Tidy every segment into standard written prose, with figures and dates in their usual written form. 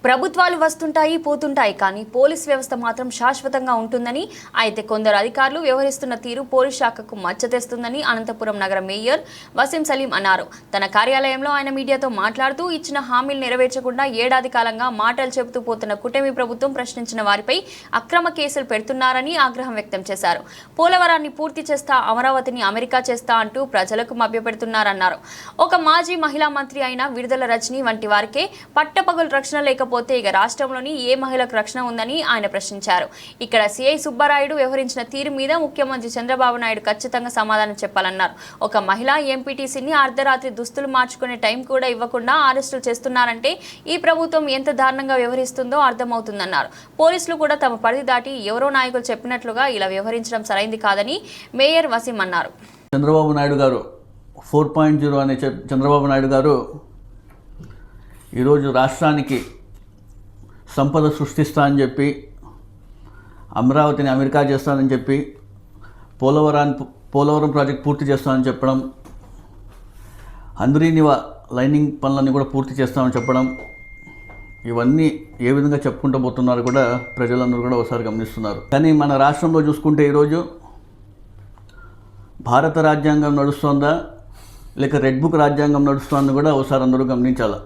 ప్రభుత్వాలు వస్తుంటాయి పోతుంటాయి కానీ పోలీస్ వ్యవస్థ మాత్రం శాశ్వతంగా ఉంటుందని, అయితే కొందరు అధికారులు వ్యవహరిస్తున్న తీరు పోలీస్ శాఖకు మచ్చ తెస్తుందని అనంతపురం నగర మేయర్ వసీం సలీం అన్నారు. తన కార్యాలయంలో ఆయన మీడియాతో మాట్లాడుతూ ఇచ్చిన హామీలు నెరవేర్చకుండా ఏడాది కాలంగా మాటలు చెబుతూ పోతున్న కూటమి ప్రభుత్వం ప్రశ్నించిన వారిపై అక్రమ కేసులు పెడుతున్నారని ఆగ్రహం వ్యక్తం చేశారు. పోలవరాన్ని పూర్తి చేస్తా, అమరావతిని అమెరికా చేస్తా అంటూ ప్రజలకు మభ్యపెడుతున్నారన్నారు. ఒక మాజీ మహిళా మంత్రి అయిన విడుదల రజనీ వంటి వారికే పట్టపగలు రక్షణ లేకపోతే ఇక రాష్ట్రంలోని ఏ మహిళకు రక్షణ ఉందని ఆయన ప్రశ్నించారు. ఇక్కడ సిఐ సుబ్బారాయుడు వ్యవహరించిన తీరు మీద ముఖ్యమంత్రి చంద్రబాబు నాయుడు ఖచ్చితంగా సమాధానం చెప్పాలన్నారు. ఒక మహిళా ఎంపీటీసీని అర్ధరాత్రి దుస్తులు మార్చుకునే టైం కూడా ఇవ్వకుండా అరెస్టులు చేస్తున్నారంటే ఈ ప్రభుత్వం ఎంత దారుణంగా వ్యవహరిస్తుందో అర్థమవుతుందన్నారు. పోలీసులు కూడా తమ పరిధి దాటి ఎవరో నాయకులు చెప్పినట్లుగా ఇలా వ్యవహరించడం సరైంది కాదని మేయర్ వసీం అన్నారు. చంద్రబాబు నాయుడు గారు 4.0 అనే చంద్రబాబు నాయుడు గారు ఈరోజు రాష్ట్రానికి సంపద సృష్టిస్తా అని చెప్పి, అమరావతిని అమెరికా చేస్తానని చెప్పి, పోలవరం ప్రాజెక్ట్ పూర్తి చేస్తామని చెప్పడం, హంద్రీనివా లైనింగ్ పనులన్నీ కూడా పూర్తి చేస్తామని చెప్పడం, ఇవన్నీ ఏ విధంగా చెప్పుకుంటూ పోతున్నారు కూడా ప్రజలందరూ కూడా ఒకసారి గమనిస్తున్నారు. కానీ మన రాష్ట్రంలో చూసుకుంటే ఈరోజు భారత రాజ్యాంగం నడుస్తుందా లేక రెడ్ బుక్ రాజ్యాంగం నడుస్తుందని కూడా ఒకసారి అందరూ గమనించాలి.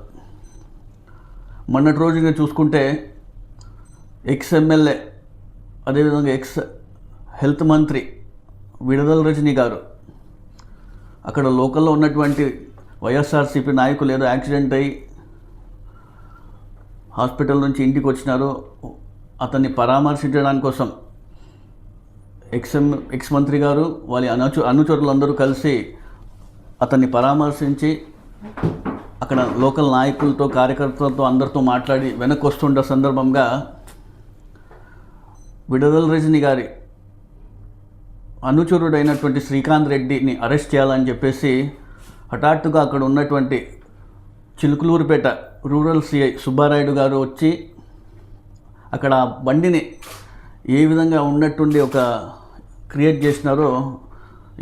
మొన్నటి రోజుగా చూసుకుంటే ఎక్స్ ఎమ్మెల్యే, అదేవిధంగా ఎక్స్ హెల్త్ మంత్రి విడుదల రజనీ గారు అక్కడ లోకల్లో ఉన్నటువంటి వైఎస్ఆర్సీపీ నాయకులు ఏదో యాక్సిడెంట్ అయ్యి హాస్పిటల్ నుంచి ఇంటికి వచ్చినారు. అతన్ని పరామర్శించడానికి కోసం ఎక్స్ మంత్రి గారు వాళ్ళ అనుచరులందరూ కలిసి అతన్ని పరామర్శించి అక్కడ లోకల్ నాయకులతో, కార్యకర్తలతో అందరితో మాట్లాడి వెనక్కి వస్తుండే సందర్భంగా విడుదల రజనీ గారి అనుచరుడైనటువంటి శ్రీకాంత్ రెడ్డిని అరెస్ట్ చేయాలని చెప్పేసి హఠాత్తుగా అక్కడ ఉన్నటువంటి చిలుకలూరుపేట రూరల్ సిఐ సుబ్బారాయుడు గారు వచ్చి అక్కడ బండిని ఏ విధంగా ఉన్నట్టుండి ఒక క్రియేట్ చేసినారో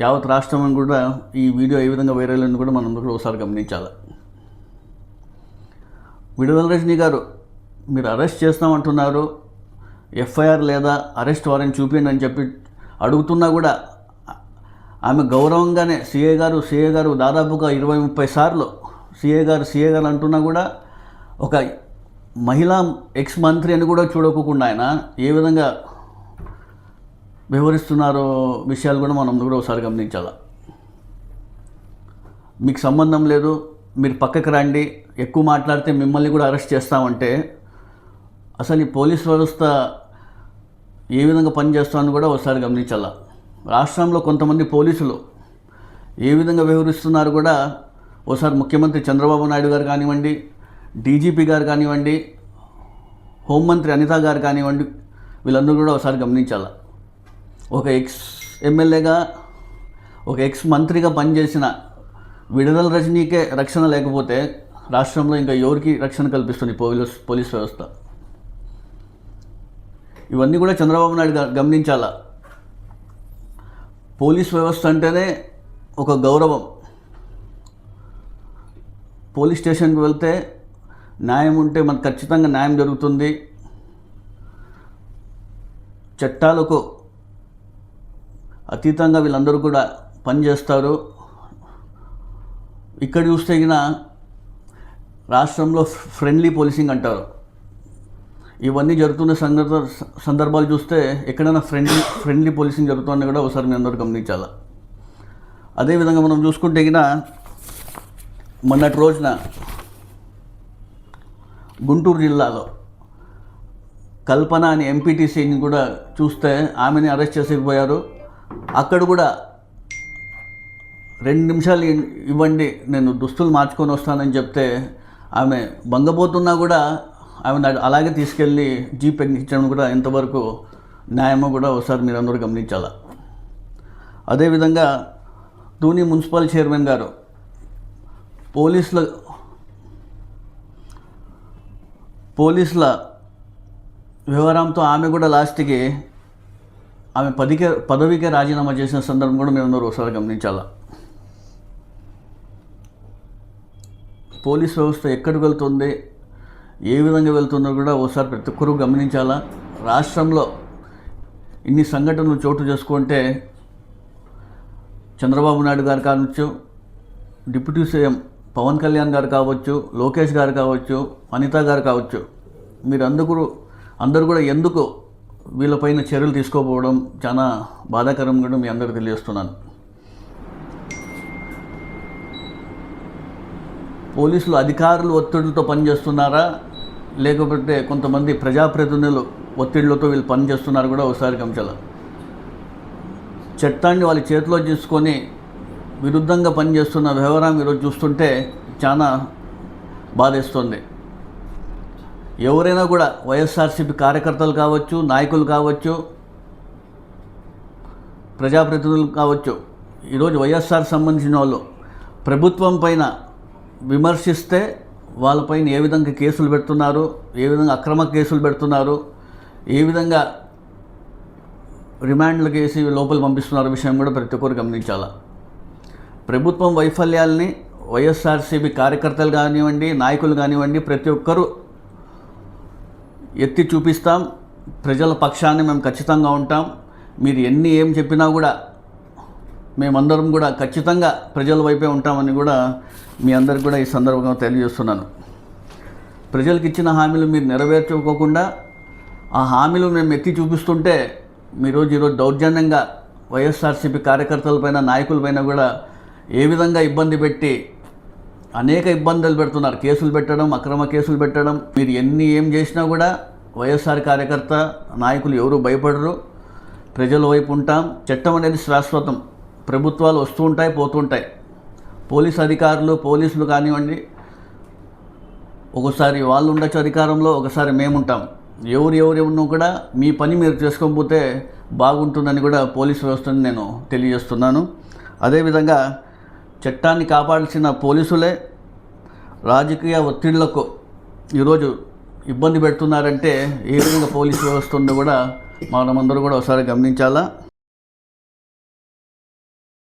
యావత్ రాష్ట్రం కూడా ఈ వీడియో ఏ విధంగా వైరల్ అయింది కూడా మనం కూడా ఒకసారి గమనించాలి. విడుదల రజనీ గారు మీరు అరెస్ట్ చేస్తామంటున్నారు, ఎఫ్ఐఆర్ లేదా అరెస్ట్ వారెంట్ చూపించండి అని చెప్పి అడుగుతున్నా కూడా ఆమె గౌరవంగానే సిఏ గారు దాదాపుగా 20-30 సార్లు సిఏ గారు అంటున్నా కూడా ఒక మహిళా ఎక్స్ మంత్రి అని కూడా చూడకుండా ఆయన ఏ విధంగా వ్యవహరిస్తున్నారో విషయాలు కూడా మనం కూడా ఒకసారి గమనించాలి. మీకు సంబంధం లేదు, మీరు పక్కకు రండి, ఎక్కువ మాట్లాడితే మిమ్మల్ని కూడా అరెస్ట్ చేస్తామంటే అసలు ఈ పోలీస్ వ్యవస్థ ఏ విధంగా పనిచేస్తామని కూడా ఒకసారి గమనించాల. రాష్ట్రంలో కొంతమంది పోలీసులు ఏ విధంగా వ్యవహరిస్తున్నారు కూడా ఒకసారి ముఖ్యమంత్రి చంద్రబాబు నాయుడు గారు కానివ్వండి, డీజీపీ గారు కానివ్వండి, హోంమంత్రి అనిత గారు కానివ్వండి, వీళ్ళందరూ కూడా ఒకసారి గమనించాల. ఒక ఎక్స్ ఎమ్మెల్యేగా, ఒక ఎక్స్ మంత్రిగా పనిచేసిన విడుదల రజనీకే రక్షణ లేకపోతే రాష్ట్రంలో ఇంకా ఎవరికి రక్షణ కల్పిస్తుంది పోలీస్ వ్యవస్థ? ఇవన్నీ కూడా చంద్రబాబు నాయుడు గమనించాలా. పోలీస్ వ్యవస్థ అంటేనే ఒక గౌరవం. పోలీస్ స్టేషన్కి వెళ్తే న్యాయం ఉంటే మనకు ఖచ్చితంగా న్యాయం జరుగుతుంది. చట్టాలకు అతీతంగా వీళ్ళందరూ కూడా పనిచేస్తారు. ఇక్కడ చూస్తే రాష్ట్రంలో ఫ్రెండ్లీ పోలీసింగ్ అంటారు. ఇవన్నీ జరుగుతున్న సందర్భాలు చూస్తే ఎక్కడైనా ఫ్రెండ్లీ పోలీసింగ్ జరుగుతుందని కూడా ఒకసారి మీ అందరూ గమనించాలి. అదేవిధంగా మనం చూసుకుంటే మొన్నటి రోజున గుంటూరు జిల్లాలో కల్పన అనే ఎంపీటీసీని కూడా చూస్తే ఆమెని అరెస్ట్ చేసేకపోయారు. అక్కడ కూడా 2 నిమిషాలు ఇవ్వండి, నేను దుస్తులు మార్చుకొని వస్తానని చెప్తే ఆమె బంగపోతున్నా కూడా ఆమె అలాగే తీసుకెళ్ళి జీప్ ఎక్కించడం కూడా ఎంతవరకు న్యాయమో కూడా ఒకసారి మీరు అందరూ గమనించాలి. అదేవిధంగా ధూని మున్సిపల్ చైర్మన్ గారు పోలీసుల వ్యవహారంతో ఆమె కూడా లాస్ట్కి ఆమె పదవికే రాజీనామా చేసిన సందర్భం కూడా మీరు అందరూ ఒకసారి గమనించాలి. పోలీస్ వ్యవస్థ ఎక్కడికి వెళ్తుంది, ఏ విధంగా వెళ్తుందో కూడా ఒకసారి ప్రతి ఒక్కరూ గమనించాలా. రాష్ట్రంలో ఇన్ని సంఘటనలు చోటు చేసుకుంటే చంద్రబాబు నాయుడు గారు కావచ్చు, డిప్యూటీ సీఎం పవన్ కళ్యాణ్ గారు కావచ్చు, లోకేష్ గారు కావచ్చు, అనిత గారు కావచ్చు, మీరు అందరూ కూడా ఎందుకు వీళ్ళపైన చర్యలు తీసుకోకపోవడం చాలా బాధాకరం కూడా మీ అందరికీ తెలియజేస్తున్నాను. పోలీసులు అధికారులు ఒత్తిడితో పనిచేస్తున్నారా, లేకపోతే కొంతమంది ప్రజాప్రతినిధులు ఒత్తిడిలతో వీళ్ళు పనిచేస్తున్నారు కూడా ఒకసారి గమనించాలి. చట్టాన్ని వాళ్ళ చేతిలో తీసుకొని విరుద్ధంగా పనిచేస్తున్న వ్యవహారం ఈరోజు చూస్తుంటే చాలా బాధేస్తుంది. ఎవరైనా కూడా వైఎస్ఆర్సీపీ కార్యకర్తలు కావచ్చు, నాయకులు కావచ్చు, ప్రజాప్రతినిధులు కావచ్చు, ఈరోజు వైఎస్ఆర్ సంబంధించిన వాళ్ళు ప్రభుత్వం పైన విమర్శిస్తే వాళ్ళపైన ఏ విధంగా కేసులు పెడుతున్నారు, ఏ విధంగా అక్రమ కేసులు పెడుతున్నారు, ఏ విధంగా రిమాండ్లకు వేసి లోపల పంపిస్తున్నారు విషయం కూడా ప్రతి ఒక్కరు గమనించాలి. ప్రభుత్వం వైఫల్యాల్ని వైఎస్ఆర్సీపీ కార్యకర్తలు కానివ్వండి, నాయకులు కానివ్వండి, ప్రతి ఒక్కరూ ఎత్తి చూపిస్తాం. ప్రజల పక్షాన్ని మేము ఖచ్చితంగా ఉంటాం. మీరు ఏం చెప్పినా కూడా మేమందరం కూడా ఖచ్చితంగా ప్రజల వైపే ఉంటామని కూడా మీ అందరికి కూడా ఈ సందర్భంగా తెలియజేస్తున్నాను. ప్రజలకు ఇచ్చిన హామీలు మీరు నెరవేర్చుకోకుండా ఆ హామీలు మేము ఎత్తి చూపిస్తుంటే ఈరోజు దౌర్జన్యంగా వైఎస్ఆర్సీపీ కార్యకర్తలపైన, నాయకులపైన కూడా ఏ విధంగా ఇబ్బంది పెట్టి అనేక ఇబ్బందులు పెడుతున్నారు. కేసులు పెట్టడం, అక్రమ కేసులు పెట్టడం. మీరు ఏం చేసినా కూడా వైఎస్ఆర్ కార్యకర్త, నాయకులు ఎవరు భయపడరు. ప్రజల వైపు ఉంటాం. చట్టం అనేది శాశ్వతం. ప్రభుత్వాలు వస్తూ ఉంటాయి, పోతూ ఉంటాయి. పోలీసులు కానివ్వండి, ఒకసారి వాళ్ళు ఉండొచ్చు అధికారంలో, ఒకసారి మేముంటాం. ఎవరు కూడా మీ పని మీరు చేసుకోకపోతే బాగుంటుందని కూడా పోలీసు వ్యవస్థని నేను తెలియజేస్తున్నాను. అదేవిధంగా చట్టాన్ని కాపాడాల్సిన పోలీసులే రాజకీయ ఒత్తిళ్లకు ఈరోజు ఇబ్బంది పెడుతున్నారంటే ఏ విధంగా పోలీసు వ్యవస్థ ఉందో కూడా మనమందరూ కూడా ఒకసారి గమనించాలా.